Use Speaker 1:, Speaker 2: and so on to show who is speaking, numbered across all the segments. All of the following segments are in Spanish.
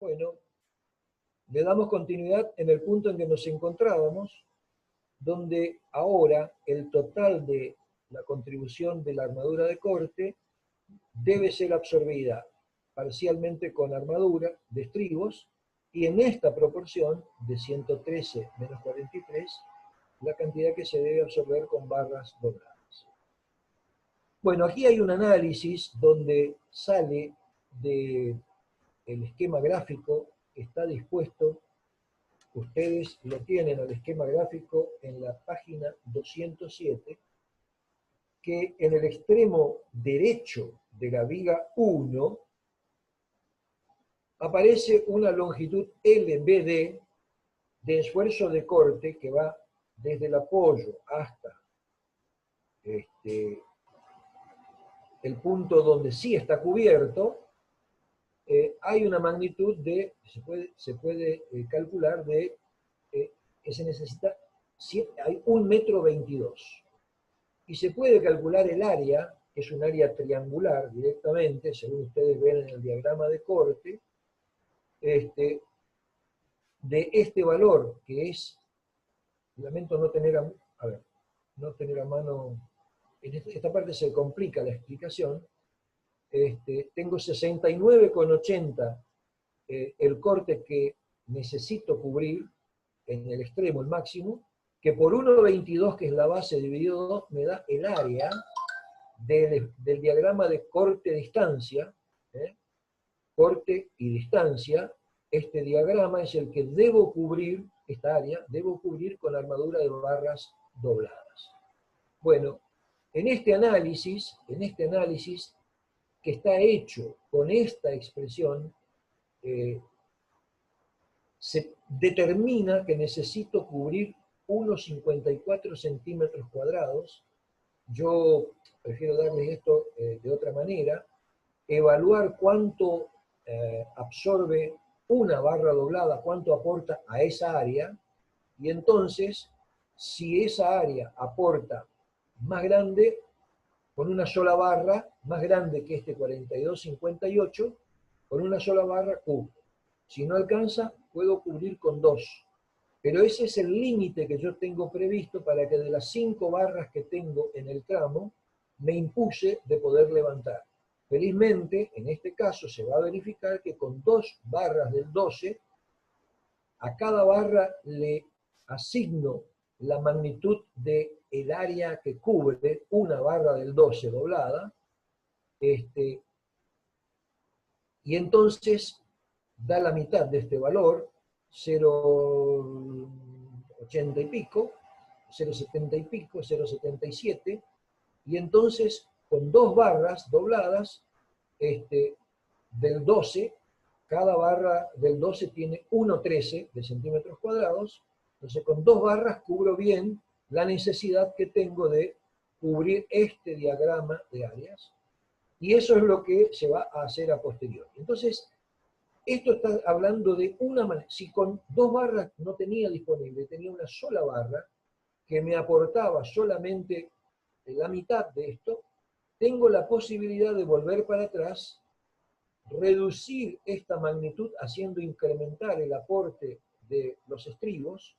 Speaker 1: Bueno, le damos continuidad en el punto en que nos encontrábamos, donde ahora el total de la contribución de la armadura de corte debe ser absorbida parcialmente con armadura de estribos, y en esta proporción de 113 menos 43, la cantidad que se debe absorber con barras dobladas. Bueno, aquí hay un análisis donde sale del esquema gráfico que está dispuesto. Ustedes lo tienen al esquema gráfico en la página 207, que en el extremo derecho de la viga 1 aparece una longitud LBD de esfuerzo de corte que va desde el apoyo hasta el punto donde sí está cubierto. Hay una magnitud de, se puede calcular de, que se necesita, hay 1,22 m. Y se puede calcular el área, que es un área triangular directamente, según ustedes ven en el diagrama de corte, de este valor, que es, lamento no tener no tener a mano, en esta parte se complica la explicación. Tengo 69,80 el corte que necesito cubrir en el extremo, el máximo, que por 1,22, que es la base dividido 2, me da el área del diagrama de corte-distancia. Corte y distancia, este diagrama es el que debo cubrir, esta área, debo cubrir con armadura de barras dobladas. Bueno, en este análisis que está hecho con esta expresión, se determina que necesito cubrir unos 54 centímetros cuadrados. Yo prefiero darles esto de otra manera, evaluar cuánto absorbe una barra doblada, cuánto aporta a esa área, y entonces, si esa área aporta más grande, con una sola barra, más grande que este 42,58, con una sola barra cubro. Si no alcanza, puedo cubrir con 2. Pero ese es el límite que yo tengo previsto para que de las 5 barras que tengo en el tramo, me impuse de poder levantar. Felizmente, en este caso se va a verificar que con 2 barras del 12, a cada barra le asigno la magnitud del área que cubre una barra del 12 doblada, y entonces da la mitad de este valor, 0,80 y pico, 0,70 y pico, 0,77, y entonces con 2 barras dobladas del 12, cada barra del 12 tiene 1,13 de centímetros cuadrados, entonces con 2 barras cubro bien la necesidad que tengo de cubrir este diagrama de áreas, y eso es lo que se va a hacer a posteriori. Entonces, esto está hablando de una manera. Si con 2 barras no tenía disponible, tenía una sola barra que me aportaba solamente la mitad de esto, tengo la posibilidad de volver para atrás, reducir esta magnitud haciendo incrementar el aporte de los estribos,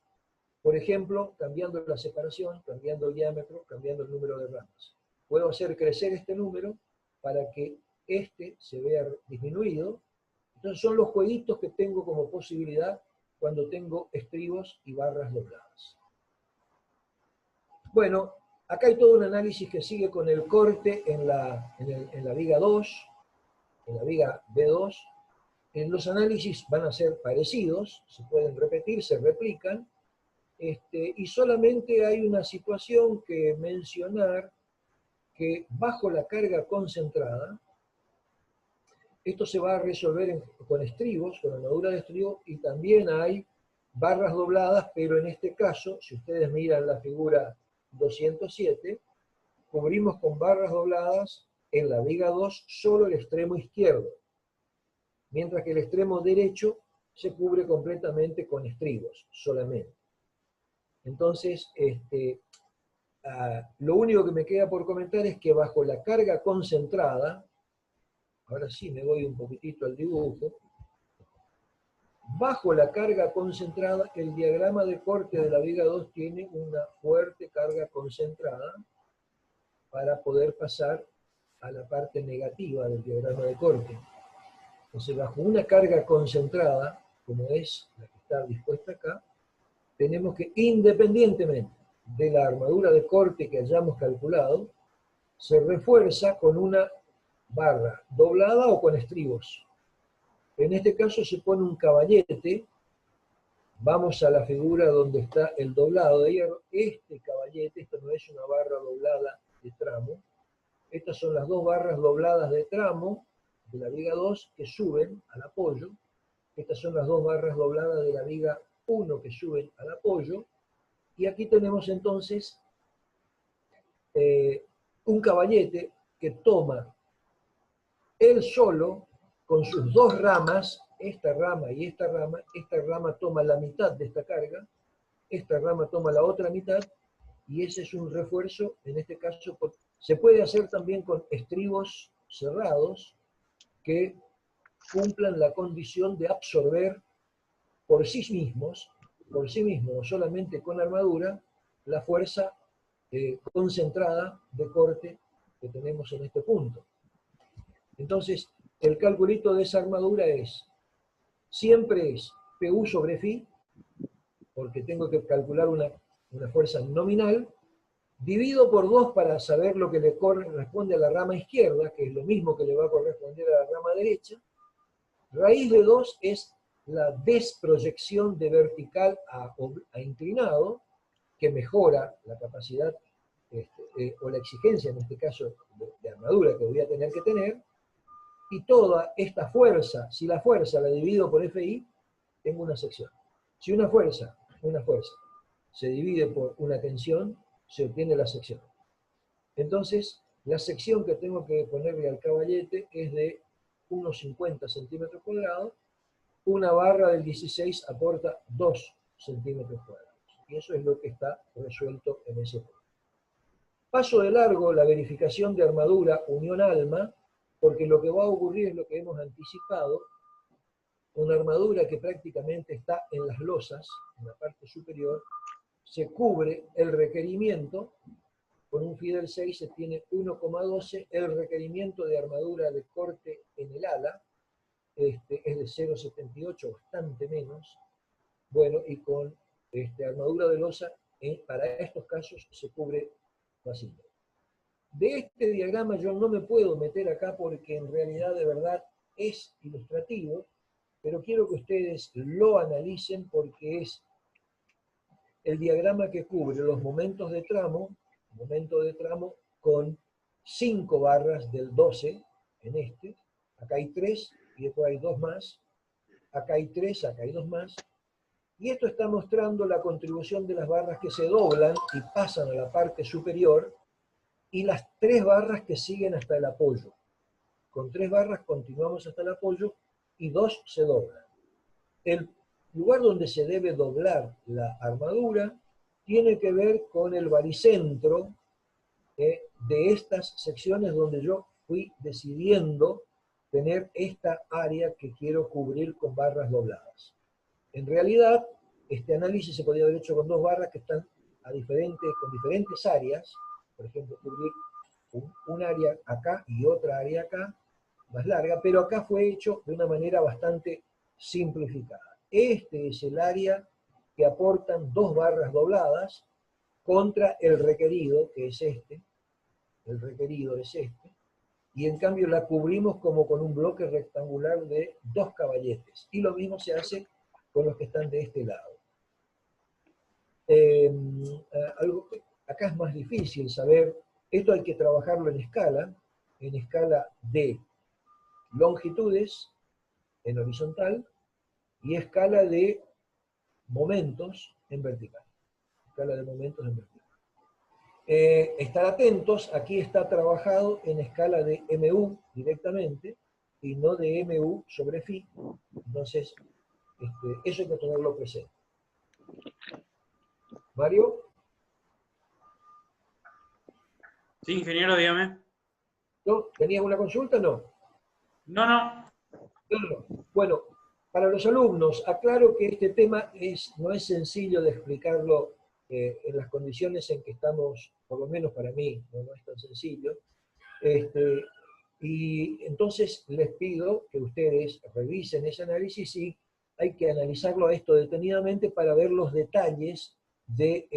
Speaker 1: por ejemplo, cambiando la separación, cambiando el diámetro, cambiando el número de ramas. Puedo hacer crecer este número para que este se vea disminuido. Entonces son los jueguitos que tengo como posibilidad cuando tengo estribos y barras dobladas. Bueno, acá hay todo un análisis que sigue con el corte en la viga 2, en la viga B2. Los análisis van a ser parecidos, se pueden repetir, se replican, y solamente hay una situación que mencionar, que bajo la carga concentrada, esto se va a resolver con estribos, con armadura de estribos, y también hay barras dobladas, pero en este caso, si ustedes miran la figura 207, cubrimos con barras dobladas en la viga 2 solo el extremo izquierdo, mientras que el extremo derecho se cubre completamente con estribos, solamente. Entonces, lo único que me queda por comentar es que bajo la carga concentrada, ahora sí me voy un poquitito al dibujo, bajo la carga concentrada, el diagrama de corte de la viga 2 tiene una fuerte carga concentrada para poder pasar a la parte negativa del diagrama de corte. Entonces, bajo una carga concentrada, como es la que está dispuesta acá, tenemos que, independientemente de la armadura de corte que hayamos calculado, se refuerza con una barra doblada o con estribos. En este caso se pone un caballete. Vamos a la figura donde está el doblado de hierro. Este caballete, esto no es una barra doblada de tramo. Estas son las dos barras dobladas de tramo de la viga 2 que suben al apoyo. Estas son las dos barras dobladas de la viga 1 que suben al apoyo. Y aquí tenemos entonces un caballete que toma él solo, con sus dos ramas, esta rama toma la mitad de esta carga, esta rama toma la otra mitad, y ese es un refuerzo, en este caso, se puede hacer también con estribos cerrados que cumplan la condición de absorber por sí mismos, no solamente con armadura, la fuerza concentrada de corte que tenemos en este punto. Entonces, el calculito de esa armadura siempre es PU sobre Φ, porque tengo que calcular una fuerza nominal, divido por 2 para saber lo que le corresponde a la rama izquierda, que es lo mismo que le va a corresponder a la rama derecha. Raíz de 2 es la desproyección de vertical a inclinado, que mejora la capacidad o la exigencia, en este caso, de armadura que voy a tener que tener. Y toda esta fuerza, si la fuerza la divido por Fi, tengo una sección. Si una fuerza se divide por una tensión, se obtiene la sección. Entonces, la sección que tengo que ponerle al caballete es de unos 50 centímetros cuadrados. Una barra del 16 aporta 2 centímetros cuadrados. Y eso es lo que está resuelto en ese punto. Paso de largo la verificación de armadura unión alma, porque lo que va a ocurrir es lo que hemos anticipado, una armadura que prácticamente está en las losas, en la parte superior, se cubre el requerimiento, con un Fidel 6 se tiene 1,12, el requerimiento de armadura de corte en el ala, es de 0,78, bastante menos, bueno, y con armadura de losa, para estos casos se cubre fácilmente. De este diagrama yo no me puedo meter acá porque en realidad de verdad es ilustrativo, pero quiero que ustedes lo analicen porque es el diagrama que cubre los momentos de tramo con 5 barras del 12 en este, acá hay 3 y después hay 2 más, acá hay 3, acá hay 2 más, y esto está mostrando la contribución de las barras que se doblan y pasan a la parte superior, y las 3 barras que siguen hasta el apoyo. Con 3 barras continuamos hasta el apoyo y 2 se doblan. El lugar donde se debe doblar la armadura tiene que ver con el baricentro de estas secciones donde yo fui decidiendo tener esta área que quiero cubrir con barras dobladas. En realidad, este análisis se podría haber hecho con 2 barras que están con diferentes áreas, por ejemplo, cubrir un área acá y otra área acá, más larga, pero acá fue hecho de una manera bastante simplificada. Este es el área que aportan 2 barras dobladas contra el requerido, que es este, y en cambio la cubrimos como con un bloque rectangular de 2 caballetes, y lo mismo se hace con los que están de este lado. Acá es más difícil saber. Esto hay que trabajarlo en escala de longitudes en horizontal y escala de momentos en vertical. Estar atentos, aquí está trabajado en escala de MU directamente y no de MU sobre Φ. Entonces, eso hay que tenerlo presente. Mario.
Speaker 2: Sí, ingeniero, dígame.
Speaker 1: ¿No? ¿Tenías una consulta o no?
Speaker 2: No.
Speaker 1: Bueno, Para los alumnos, aclaro que este tema no es sencillo de explicarlo en las condiciones en que estamos, por lo menos para mí, no es tan sencillo. Y entonces les pido que ustedes revisen ese análisis y hay que analizarlo a esto detenidamente para ver los detalles de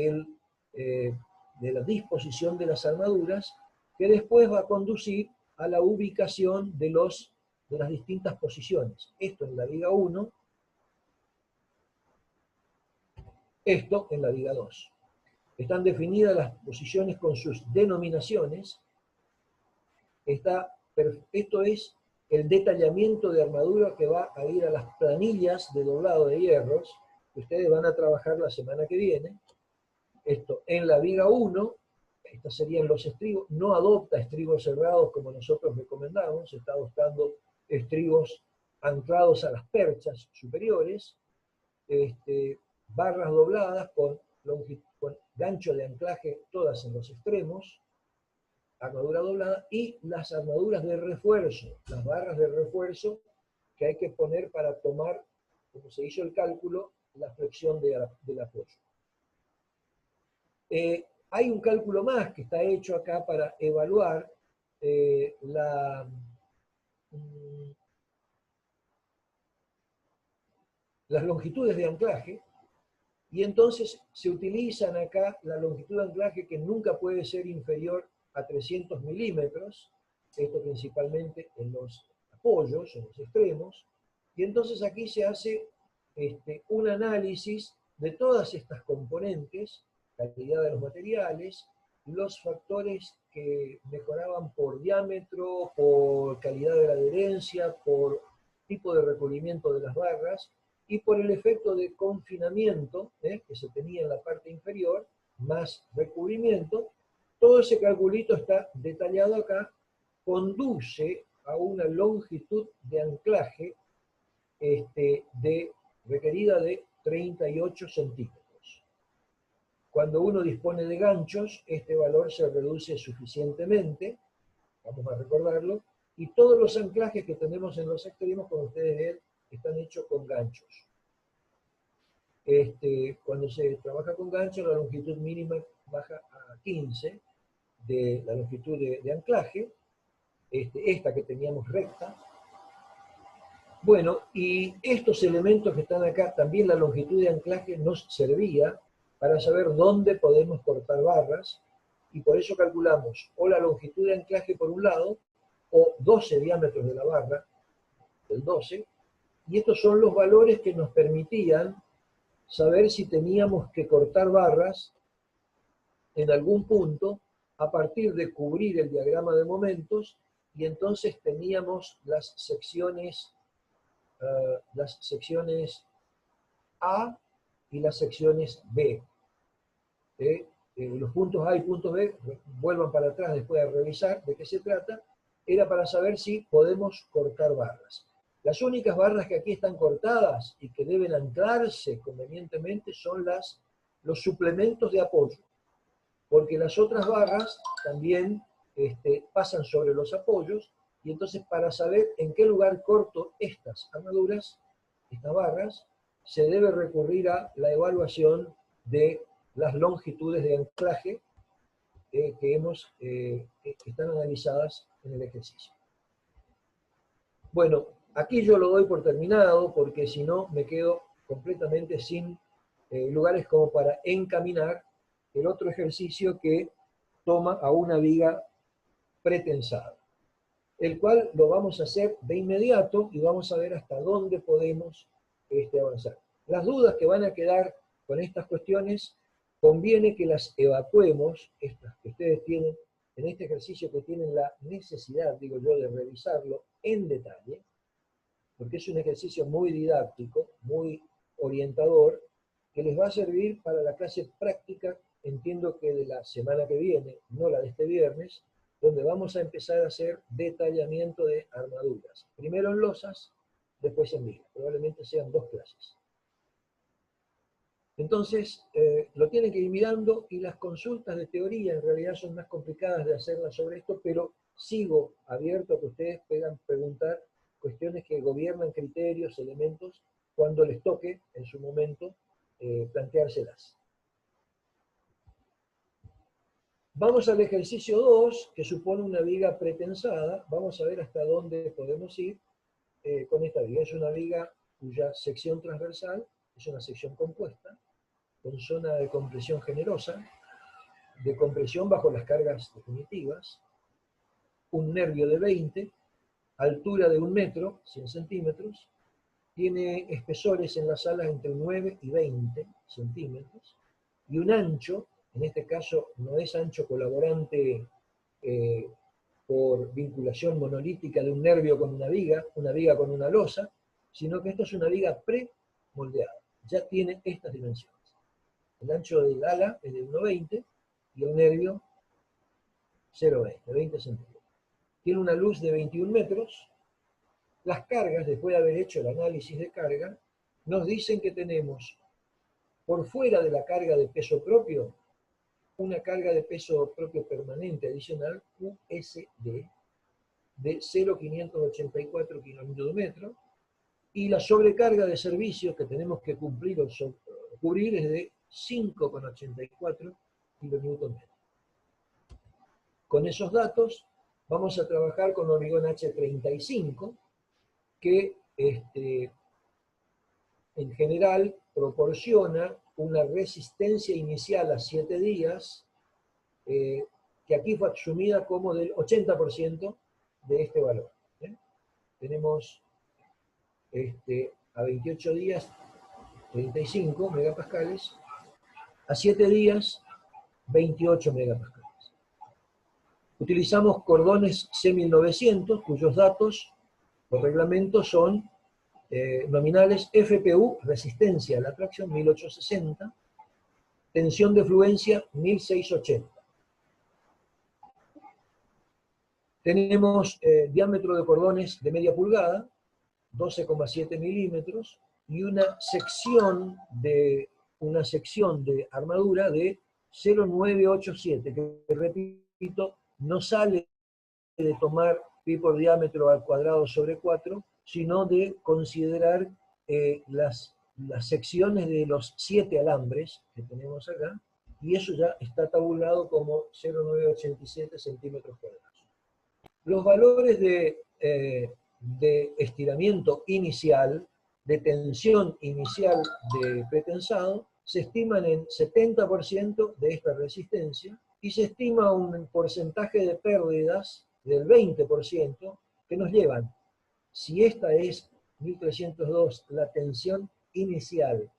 Speaker 1: la disposición de las armaduras, que después va a conducir a la ubicación de las distintas posiciones. Esto en la viga 1, esto en la viga 2. Están definidas las posiciones con sus denominaciones. Esto es el detallamiento de armadura que va a ir a las planillas de doblado de hierros, que ustedes van a trabajar la semana que viene. Esto en la viga 1, estos serían los estribos, no adopta estribos cerrados como nosotros recomendamos, está adoptando estribos anclados a las perchas superiores, barras dobladas con gancho de anclaje todas en los extremos, armadura doblada, y las armaduras de refuerzo, las barras de refuerzo que hay que poner para tomar, como se hizo el cálculo, la flexión del apoyo. Hay un cálculo más que está hecho acá para evaluar las longitudes de anclaje, y entonces se utilizan acá la longitud de anclaje que nunca puede ser inferior a 300 milímetros, esto principalmente en los apoyos, en los extremos, y entonces aquí se hace un análisis de todas estas componentes, calidad de los materiales, los factores que mejoraban por diámetro, por calidad de la adherencia, por tipo de recubrimiento de las barras, y por el efecto de confinamiento que se tenía en la parte inferior, más recubrimiento. Todo ese calculito está detallado acá, conduce a una longitud de anclaje requerida de 38 centímetros. Cuando uno dispone de ganchos, este valor se reduce suficientemente, vamos a recordarlo, y todos los anclajes que tenemos en los extremos, como ustedes ven, están hechos con ganchos. Cuando se trabaja con ganchos, la longitud mínima baja a 15 de la longitud de anclaje, esta que teníamos recta. Bueno, y estos elementos que están acá, también la longitud de anclaje nos servía para saber dónde podemos cortar barras, y por eso calculamos o la longitud de anclaje por un lado, o 12 diámetros de la barra, el 12, y estos son los valores que nos permitían saber si teníamos que cortar barras en algún punto a partir de cubrir el diagrama de momentos, y entonces teníamos las secciones A y las secciones B. Los puntos A y puntos B, vuelvan para atrás después de revisar de qué se trata, era para saber si podemos cortar barras. Las únicas barras que aquí están cortadas y que deben anclarse convenientemente son los suplementos de apoyo, porque las otras barras también pasan sobre los apoyos, y entonces para saber en qué lugar corto estas armaduras, estas barras, se debe recurrir a la evaluación de las longitudes de anclaje que están analizadas en el ejercicio. Bueno, aquí yo lo doy por terminado, porque si no me quedo completamente sin lugares como para encaminar el otro ejercicio que toma a una viga pretensada, el cual lo vamos a hacer de inmediato y vamos a ver hasta dónde podemos avanzar. Las dudas que van a quedar con estas cuestiones, conviene que las evacuemos, estas que ustedes tienen en este ejercicio, que tienen la necesidad, digo yo, de revisarlo en detalle, porque es un ejercicio muy didáctico, muy orientador, que les va a servir para la clase práctica, entiendo que de la semana que viene, no la de este viernes, donde vamos a empezar a hacer detallamiento de armaduras. Primero en losas, después en viga. Probablemente sean 2 clases. Entonces, lo tienen que ir mirando, y las consultas de teoría en realidad son más complicadas de hacerlas sobre esto, pero sigo abierto a que ustedes puedan preguntar cuestiones que gobiernan criterios, elementos, cuando les toque, en su momento, planteárselas. Vamos al ejercicio 2, que supone una viga pretensada. Vamos a ver hasta dónde podemos ir con esta viga. Es una viga cuya sección transversal es una sección compuesta, con zona de compresión generosa, de compresión bajo las cargas definitivas, un nervio de 20, altura de 1 metro, 100 centímetros, tiene espesores en las alas entre 9 y 20 centímetros, y un ancho, en este caso no es ancho colaborante por vinculación monolítica de un nervio con una viga con una losa, sino que esto es una viga pre-moldeada, ya tiene estas dimensiones. El ancho del ala es de 1,20 y el nervio 0,20, 20 centímetros. Tiene una luz de 21 metros. Las cargas, después de haber hecho el análisis de carga, nos dicen que tenemos, por fuera de la carga de peso propio, una carga de peso propio permanente adicional, USD, de 0,584 kN, y la sobrecarga de servicios que tenemos que cumplir o cubrir es de 5,84 kN. Con esos datos vamos a trabajar con hormigón H35, que en general proporciona una resistencia inicial a 7 días, que aquí fue asumida como del 80% de este valor. Tenemos a 28 días 35 megapascales, a 7 días 28 megapascales. Utilizamos cordones C1900, cuyos datos, los reglamentos son nominales FPU, resistencia a la tracción 1860, tensión de fluencia 1680. Tenemos diámetro de cordones de media pulgada, 12,7 milímetros, y una sección de armadura de 0,987, que repito, no sale de tomar pi por diámetro al cuadrado sobre 4, sino de considerar las secciones de los 7 alambres que tenemos acá, y eso ya está tabulado como 0,987 centímetros cuadrados. Los valores de estiramiento inicial, de tensión inicial de pretensado, se estiman en 70% de esta resistencia, y se estima un porcentaje de pérdidas del 20% que nos llevan, si esta es 1302, la tensión inicial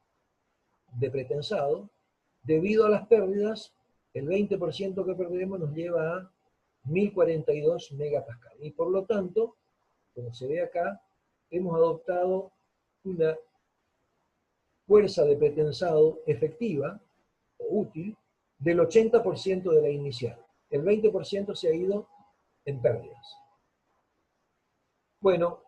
Speaker 1: de pretensado, debido a las pérdidas, el 20% que perdemos nos lleva a 1042 megapascales. Y por lo tanto, como se ve acá, hemos adoptado una fuerza de pretensado efectiva o útil del 80% de la inicial. El 20% se ha ido en pérdidas. Bueno,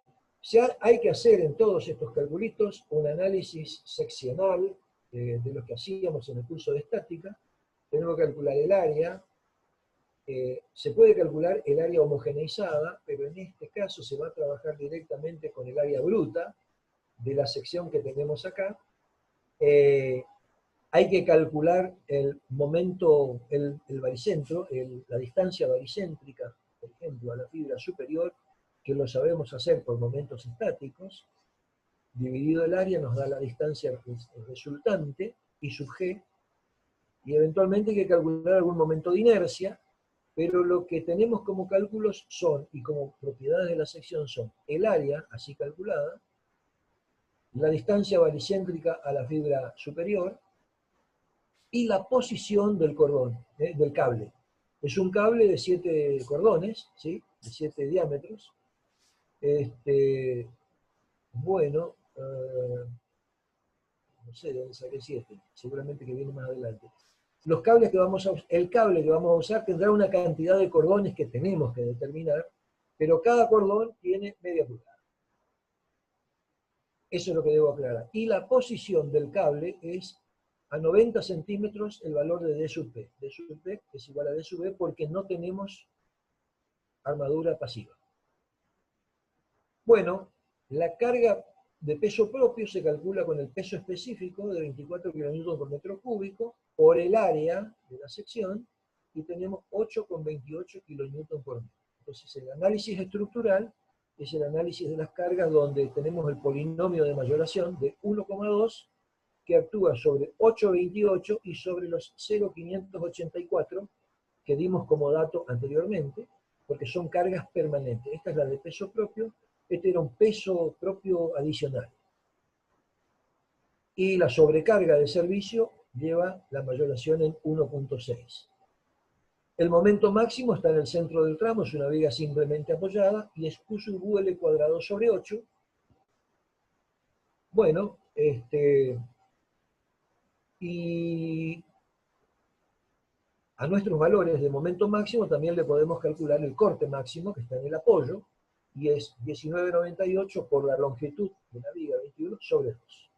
Speaker 1: hay que hacer en todos estos calculitos un análisis seccional de lo que hacíamos en el curso de estática. Tenemos que calcular el área. Se puede calcular el área homogeneizada, pero en este caso se va a trabajar directamente con el área bruta de la sección que tenemos acá. Hay que calcular el momento, el baricentro, la distancia baricéntrica, por ejemplo, a la fibra superior, que lo sabemos hacer por momentos estáticos. Dividido el área nos da la distancia resultante, I sub g, y eventualmente hay que calcular algún momento de inercia, pero lo que tenemos como cálculos son, y como propiedades de la sección son, el área, así calculada, la distancia baricéntrica a la fibra superior, y la posición del cordón, del cable. Es un cable de 7 cordones, ¿sí? De 7 diámetros. Bueno, no sé de dónde saqué 7, seguramente que viene más adelante. El cable que vamos a usar tendrá una cantidad de cordones que tenemos que determinar, pero cada cordón tiene media pulgada. Eso es lo que debo aclarar. Y la posición del cable es a 90 centímetros el valor de D sub P. D sub P es igual a D sub B porque no tenemos armadura pasiva. Bueno, La carga de peso propio se calcula con el peso específico de 24 kN por metro cúbico por el área de la sección, y tenemos 8,28 kN por metro. Entonces el análisis estructural es el análisis de las cargas donde tenemos el polinomio de mayoración de 1,2 que actúa sobre 8,28 y sobre los 0,584 que dimos como dato anteriormente, porque son cargas permanentes. Esta es la de peso propio, este era un peso propio adicional. Y la sobrecarga de servicio lleva la mayoración en 1,6. El momento máximo está en el centro del tramo, es una viga simplemente apoyada, y es Q sub UL cuadrado sobre 8. Bueno, y a nuestros valores de momento máximo también le podemos calcular el corte máximo que está en el apoyo, y es 19,98 por la longitud de la viga 21 sobre 2.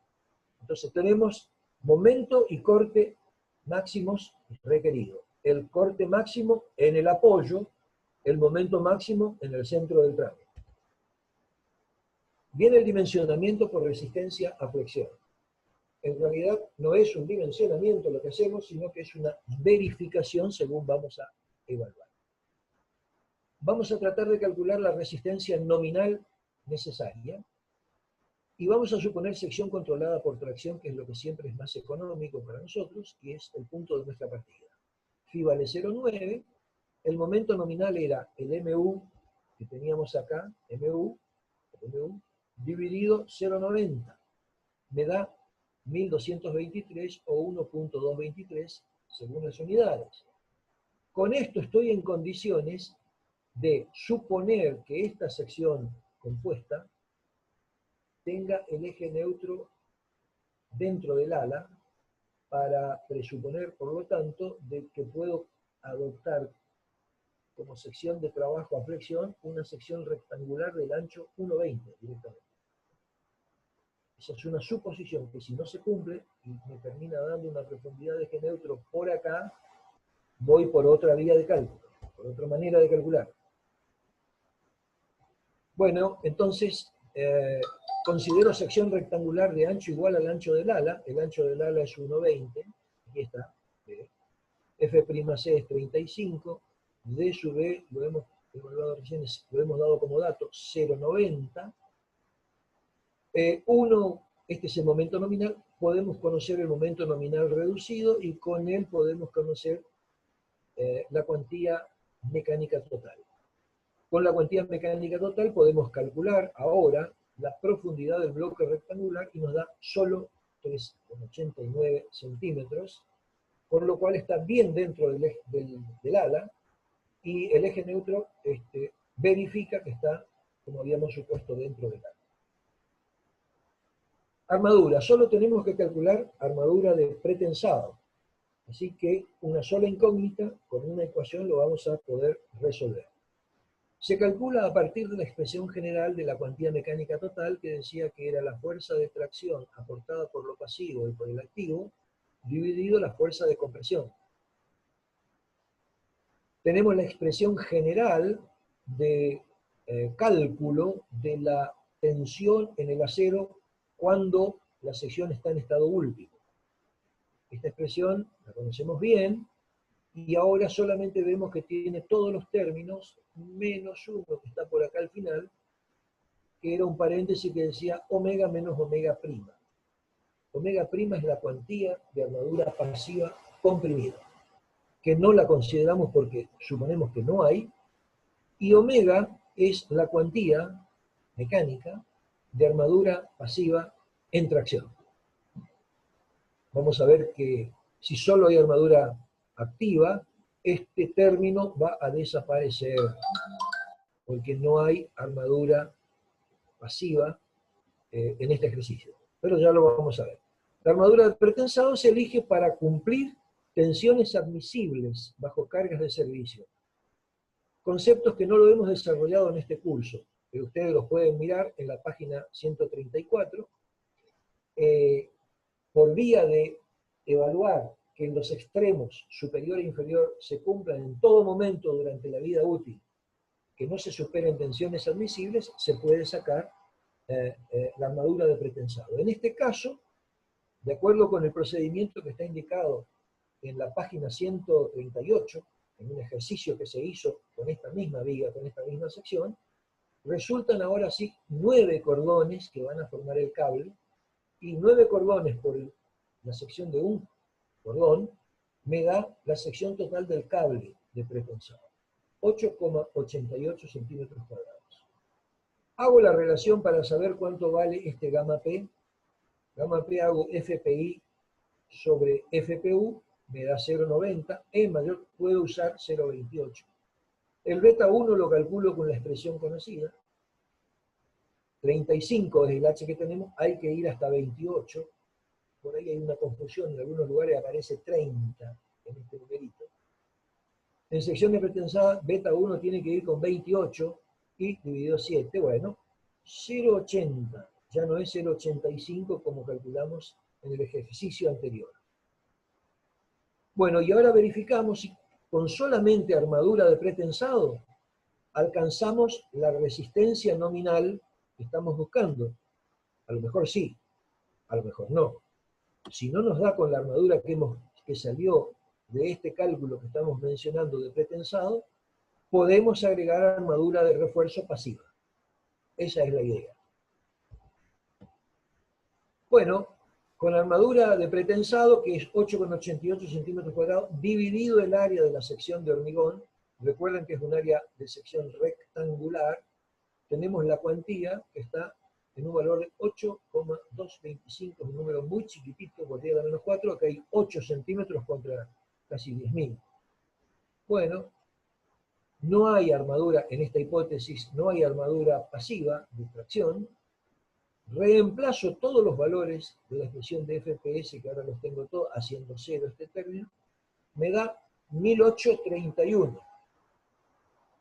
Speaker 1: Entonces tenemos momento y corte máximos requeridos. El corte máximo en el apoyo, el momento máximo en el centro del tramo. Viene el dimensionamiento por resistencia a flexión. En realidad no es un dimensionamiento lo que hacemos, sino que es una verificación según vamos a evaluar. Vamos a tratar de calcular la resistencia nominal necesaria y vamos a suponer sección controlada por tracción, que es lo que siempre es más económico para nosotros, y es el punto de nuestra partida. Phi vale 0,9, el momento nominal era el MU que teníamos acá, MU dividido 0,90, me da 1223 o 1,223 según las unidades. Con esto estoy en condiciones de suponer que esta sección compuesta tenga el eje neutro dentro del ala, para presuponer, por lo tanto, de que puedo adoptar como sección de trabajo a flexión una sección rectangular del ancho 1,20 directamente. Esa es una suposición que, si no se cumple y me termina dando una profundidad de eje neutro por acá, voy por otra vía de cálculo, por otra manera de calcular. Bueno, entonces considero sección rectangular de ancho igual al ancho del ala. El ancho del ala es 1,20, aquí está. F'C es 35, D sub B lo hemos evaluado recién, lo hemos dado como dato 0,90. 1, este es el momento nominal, podemos conocer el momento nominal reducido y con él podemos conocer la cuantía mecánica total. Con la cuantía mecánica total podemos calcular ahora la profundidad del bloque rectangular y nos da solo 3,89 centímetros, por lo cual está bien dentro del ala, y el eje neutro verifica que está, como habíamos supuesto, dentro del ala. Armadura, solo tenemos que calcular armadura de pretensado, así que una sola incógnita, con una ecuación lo vamos a poder resolver. Se calcula a partir de la expresión general de la cuantía mecánica total, que decía que era la fuerza de tracción aportada por lo pasivo y por el activo, dividido la fuerza de compresión. Tenemos la expresión general de cálculo de la tensión en el acero cuando la sección está en estado último. Esta expresión la conocemos bien, y ahora solamente vemos que tiene todos los términos, menos uno que está por acá al final, que era un paréntesis que decía omega menos omega prima. Omega prima es la cuantía de armadura pasiva comprimida, que no la consideramos porque suponemos que no hay, y omega es la cuantía mecánica de armadura pasiva en tracción. Vamos a ver que si solo hay armadura activa, este término va a desaparecer, porque no hay armadura pasiva en este ejercicio. Pero ya lo vamos a ver. La armadura de pretensado se elige para cumplir tensiones admisibles bajo cargas de servicio. Conceptos que no lo hemos desarrollado en este curso, pero ustedes los pueden mirar en la página 134. Por vía de evaluar que en los extremos superior e inferior se cumplan en todo momento durante la vida útil, que no se superen tensiones admisibles, se puede sacar la armadura de pretensado. En este caso, de acuerdo con el procedimiento que está indicado en la página 138, en un ejercicio que se hizo con esta misma viga, con esta misma sección, resultan ahora sí 9 cordones que van a formar el cable, y 9 cordones por la sección de un cordón me da la sección total del cable de pretensado, 8,88 centímetros cuadrados. Hago la relación para saber cuánto vale este gamma P. Gamma P hago FPI sobre FPU, me da 0,90, E mayor puedo usar 0,28. El beta 1 lo calculo con la expresión conocida. 35 es el H que tenemos, hay que ir hasta 28. Por ahí hay una confusión, en algunos lugares aparece 30 en este numerito. En sección de pretensada, beta 1 tiene que ir con 28 y dividido 7, bueno, 0,80, ya no es 0,85 como calculamos en el ejercicio anterior. Bueno, y ahora verificamos si con solamente armadura de pretensado alcanzamos la resistencia nominal que estamos buscando. A lo mejor sí, a lo mejor no. Si no nos da con la armadura que salió de este cálculo que estamos mencionando de pretensado, podemos agregar armadura de refuerzo pasiva. Esa es la idea. Bueno, con armadura de pretensado, que es 8,88 centímetros cuadrados, dividido el área de la sección de hormigón, recuerden que es un área de sección rectangular, tenemos la cuantía que está en un valor de 8,225, un número muy chiquitito, por 10 a la menos 4, acá hay 8 centímetros contra casi 10.000. Bueno, no hay armadura, en esta hipótesis, no hay armadura pasiva de tracción. Reemplazo todos los valores de la expresión de FPS, que ahora los tengo todos, haciendo 0 este término, me da 1831.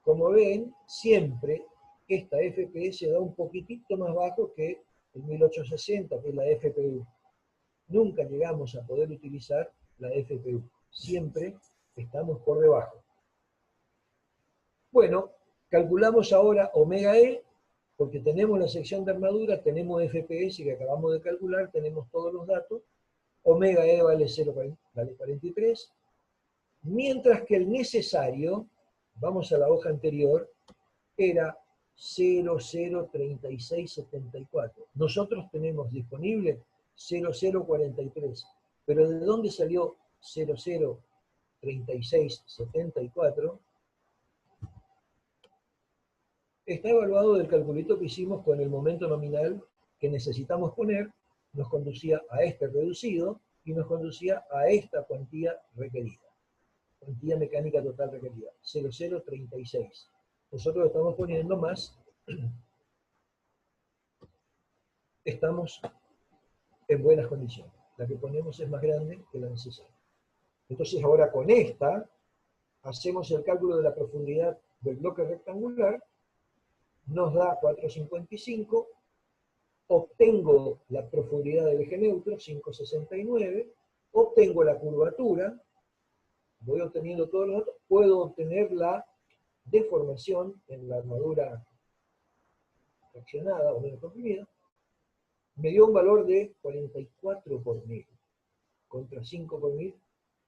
Speaker 1: Como ven, siempre esta FPS da un poquitito más bajo que el 1860, que es la FPU. Nunca llegamos a poder utilizar la FPU. Siempre estamos por debajo. Bueno, calculamos ahora omega E, porque tenemos la sección de armadura, tenemos FPS que acabamos de calcular, tenemos todos los datos. Omega E vale 43, mientras que el necesario, vamos a la hoja anterior, era 003674. Nosotros tenemos disponible 0043, pero ¿de dónde salió 003674? Está evaluado del calculito que hicimos con el momento nominal que necesitamos poner, nos conducía a este reducido y nos conducía a esta cuantía requerida. Cuantía mecánica total requerida, 0036. Nosotros estamos poniendo más, estamos en buenas condiciones. La que ponemos es más grande que la necesaria. Entonces ahora con esta, hacemos el cálculo de la profundidad del bloque rectangular, nos da 455, obtengo la profundidad del eje neutro, 569, obtengo la curvatura, voy obteniendo todos los datos, puedo obtener la deformación en la armadura fraccionada o menos comprimida, me dio un valor de 44 por mil, contra 5 por mil,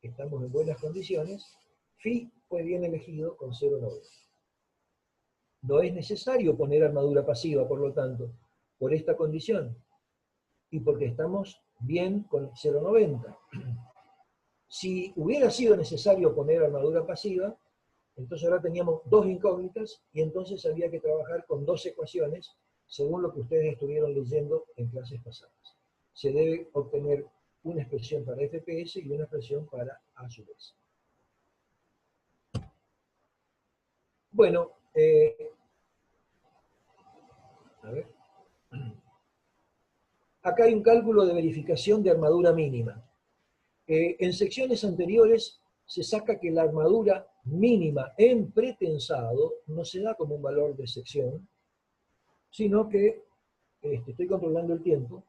Speaker 1: estamos en buenas condiciones, Phi fue bien elegido con 0,90. No es necesario poner armadura pasiva, por lo tanto, por esta condición, y porque estamos bien con 0,90. Si hubiera sido necesario poner armadura pasiva, entonces ahora teníamos dos incógnitas, y entonces había que trabajar con dos ecuaciones, según lo que ustedes estuvieron leyendo en clases pasadas. Se debe obtener una expresión para FPS y una expresión para A su vez. Bueno, a ver. Acá hay un cálculo de verificación de armadura mínima. En secciones anteriores se saca que la armadura mínima en pretensado no se da como un valor de sección, sino que, estoy controlando el tiempo.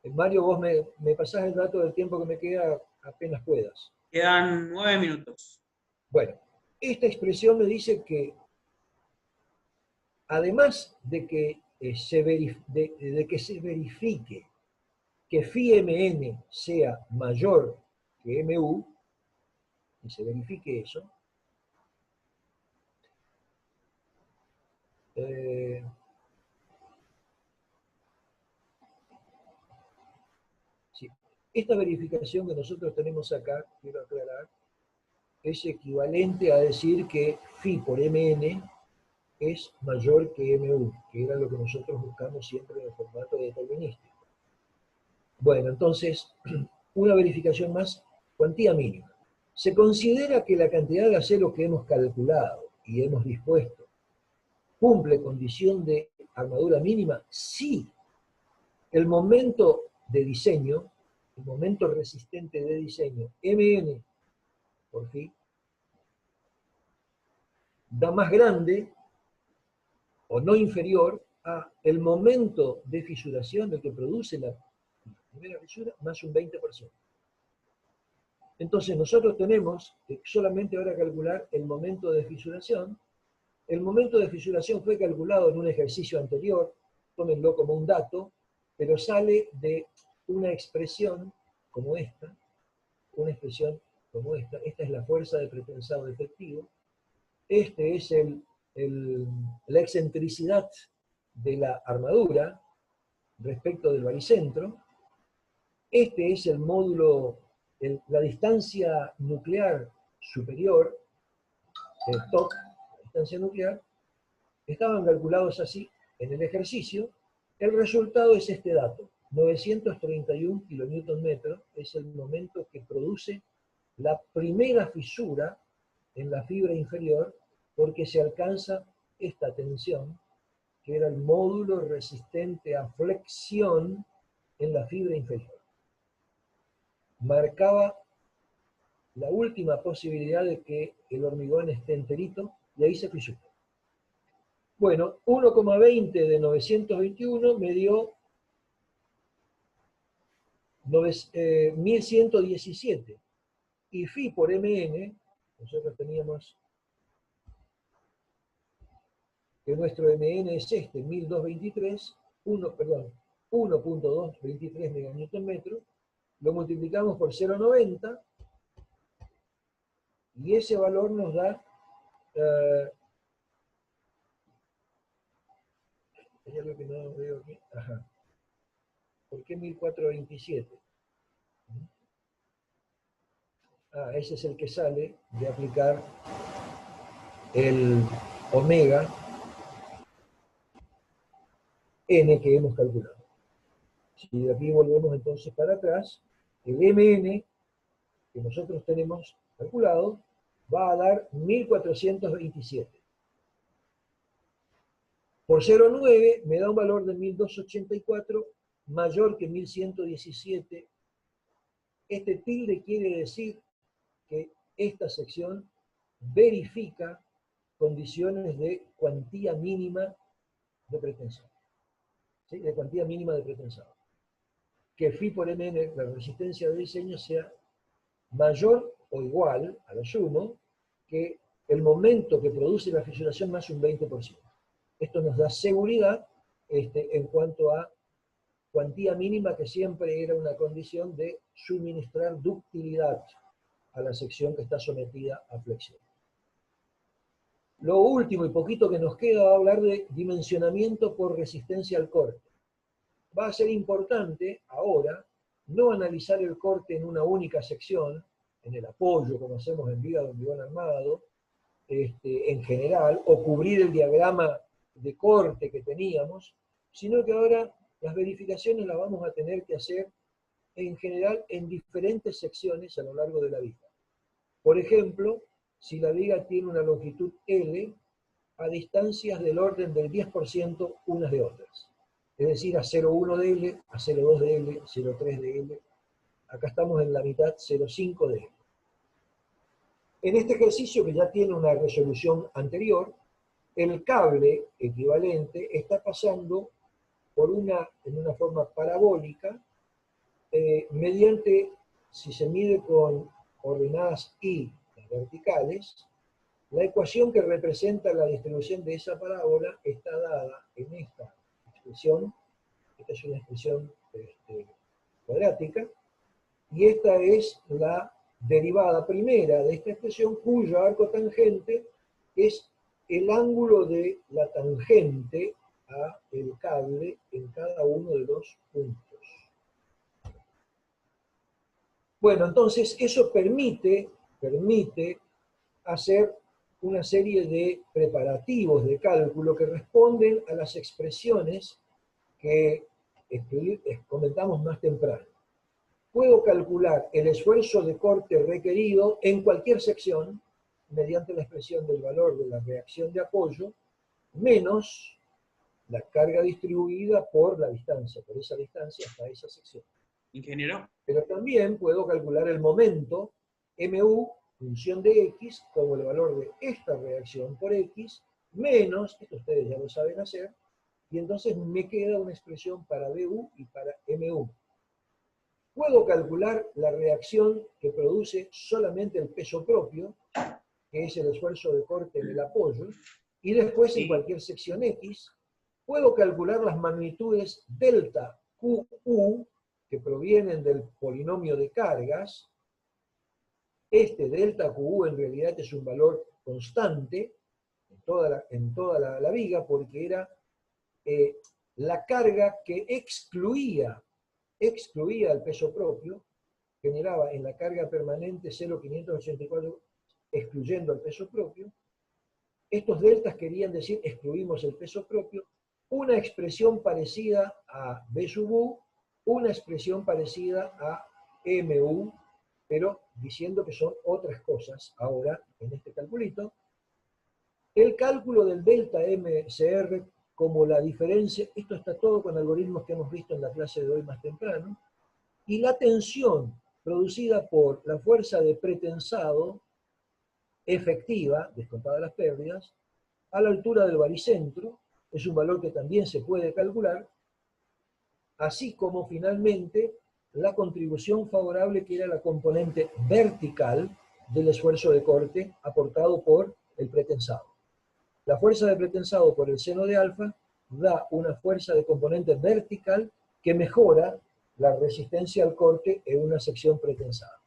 Speaker 1: Mario, vos me pasás el dato del tiempo que me queda apenas puedas.
Speaker 2: Quedan 9 minutos.
Speaker 1: Bueno, esta expresión me dice que, además de que de que se verifique que phi mn sea mayor que mu, que se verifique eso, sí. Esta verificación que nosotros tenemos acá, quiero aclarar, es equivalente a decir que phi por mn es mayor que mu, que era lo que nosotros buscamos siempre en el formato determinístico. Bueno, entonces, una verificación más, cuantía mínima. Se considera que la cantidad de acero que hemos calculado y hemos dispuesto cumple condición de armadura mínima si el momento de diseño, el momento resistente de diseño, mn por phi, da más grande o no inferior a el momento de fisuración del que produce la primera fisura más un 20%. Entonces nosotros tenemos que solamente ahora calcular el momento de fisuración. El momento de fisuración fue calculado en un ejercicio anterior, tómenlo como un dato, pero sale de una expresión como esta, una expresión como esta es la fuerza de pretensado efectivo, este es la excentricidad de la armadura respecto del baricentro, este es el módulo, la distancia nuclear superior, el TOC, la distancia nuclear, estaban calculados así en el ejercicio. El resultado es este dato, 931 kN es el momento que produce la primera fisura en la fibra inferior porque se alcanza esta tensión, que era el módulo resistente a flexión en la fibra inferior. Marcaba la última posibilidad de que el hormigón esté enterito y ahí se fisura. Bueno, 1,20 de 921 me dio 1117. Y phi por mn, nosotros teníamos que nuestro mn es este, 1223, 1.223 meganewton-metro, lo multiplicamos por 0,90 y ese valor nos da hay algo que no veo aquí. Ajá. ¿Por qué 1427? Ese es el que sale de aplicar el omega n que hemos calculado. Si de aquí volvemos entonces para atrás, el mn que nosotros tenemos calculado va a dar 1427. Por 0,9 me da un valor de 1284 mayor que 1117. Este tilde quiere decir que esta sección verifica condiciones de cuantía mínima de pretensión. ¿Sí? De cuantía mínima de pretensión. Que phi por mn, la resistencia de diseño, sea mayor o igual, a lo sumo, que el momento que produce la fisuración más un 20%. Esto nos da seguridad en cuanto a cuantía mínima, que siempre era una condición de suministrar ductilidad a la sección que está sometida a flexión. Lo último y poquito que nos queda va a hablar de dimensionamiento por resistencia al corte. Va a ser importante ahora no analizar el corte en una única sección, en el apoyo, como hacemos en viga de hormigón armado, en general, o cubrir el diagrama de corte que teníamos, sino que ahora las verificaciones las vamos a tener que hacer en general en diferentes secciones a lo largo de la viga. Por ejemplo, si la viga tiene una longitud L, a distancias del orden del 10% unas de otras. Es decir, a 0,1 de L, a 0,2 de L, 0,3 de L. Acá estamos en la mitad, 0,5 de L. En este ejercicio, que ya tiene una resolución anterior, el cable equivalente está pasando en una forma parabólica, mediante, si se mide con ordenadas y verticales, la ecuación que representa la distribución de esa parábola está dada en esta expresión. Esta es una expresión cuadrática, y esta es la derivada primera de esta expresión, cuyo arco tangente es el ángulo de la tangente a el cable en cada uno de los puntos. Bueno, entonces eso permite hacer una serie de preparativos de cálculo que responden a las expresiones que comentamos más temprano. Puedo calcular el esfuerzo de corte requerido en cualquier sección mediante la expresión del valor de la reacción de apoyo menos la carga distribuida por la distancia, por esa distancia hasta esa sección.
Speaker 2: Ingeniero.
Speaker 1: Pero también puedo calcular el momento mu, función de x, como el valor de esta reacción por x, menos, esto ustedes ya lo saben hacer, y entonces me queda una expresión para du y para mu. Puedo calcular la reacción que produce solamente el peso propio, que es el esfuerzo de corte en el apoyo, y después en cualquier sección X, puedo calcular las magnitudes delta QU, que provienen del polinomio de cargas. Este delta QU en realidad es un valor constante en toda la viga, porque era la carga que excluía el peso propio, generaba en la carga permanente 0,584, excluyendo el peso propio. Estos deltas querían decir, excluimos el peso propio, una expresión parecida a B sub U, una expresión parecida a MU, pero diciendo que son otras cosas ahora en este calculito. El cálculo del delta MCR como la diferencia, esto está todo con algoritmos que hemos visto en la clase de hoy más temprano, y la tensión producida por la fuerza de pretensado efectiva, descontadas las pérdidas, a la altura del baricentro, es un valor que también se puede calcular, así como finalmente la contribución favorable que era la componente vertical del esfuerzo de corte aportado por el pretensado. La fuerza de pretensado por el seno de alfa da una fuerza de componente vertical que mejora la resistencia al corte en una sección pretensada.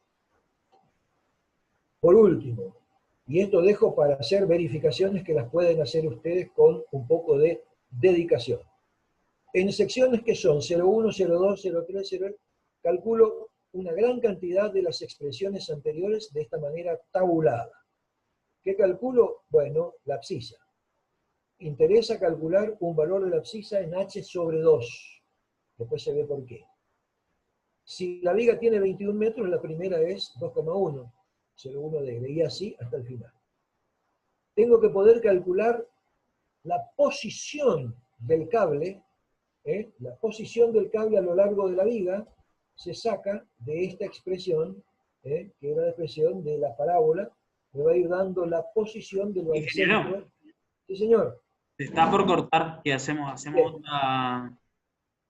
Speaker 1: Por último, y esto dejo para hacer verificaciones que las pueden hacer ustedes con un poco de dedicación. En secciones que son 01, 02, 03, 0, calculo una gran cantidad de las expresiones anteriores de esta manera tabulada. ¿Qué calculo? Bueno, la abscisa. Interesa calcular un valor de la abscisa en h sobre 2. Después se ve por qué. Si la viga tiene 21 metros, la primera es 2,1, 0,1 de y así hasta el final. Tengo que poder calcular la posición del cable, la posición del cable a lo largo de la viga se saca de esta expresión, que era la expresión de la parábola, me va a ir dando la posición del baricentro. Sí, señor.
Speaker 2: Está por cortar, ¿qué hacemos? Hacemos otra...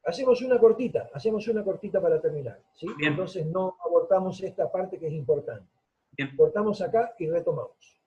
Speaker 1: Hacemos una cortita para terminar, ¿sí? Entonces no abortamos esta parte que es importante.
Speaker 2: Bien.
Speaker 1: Cortamos acá y retomamos.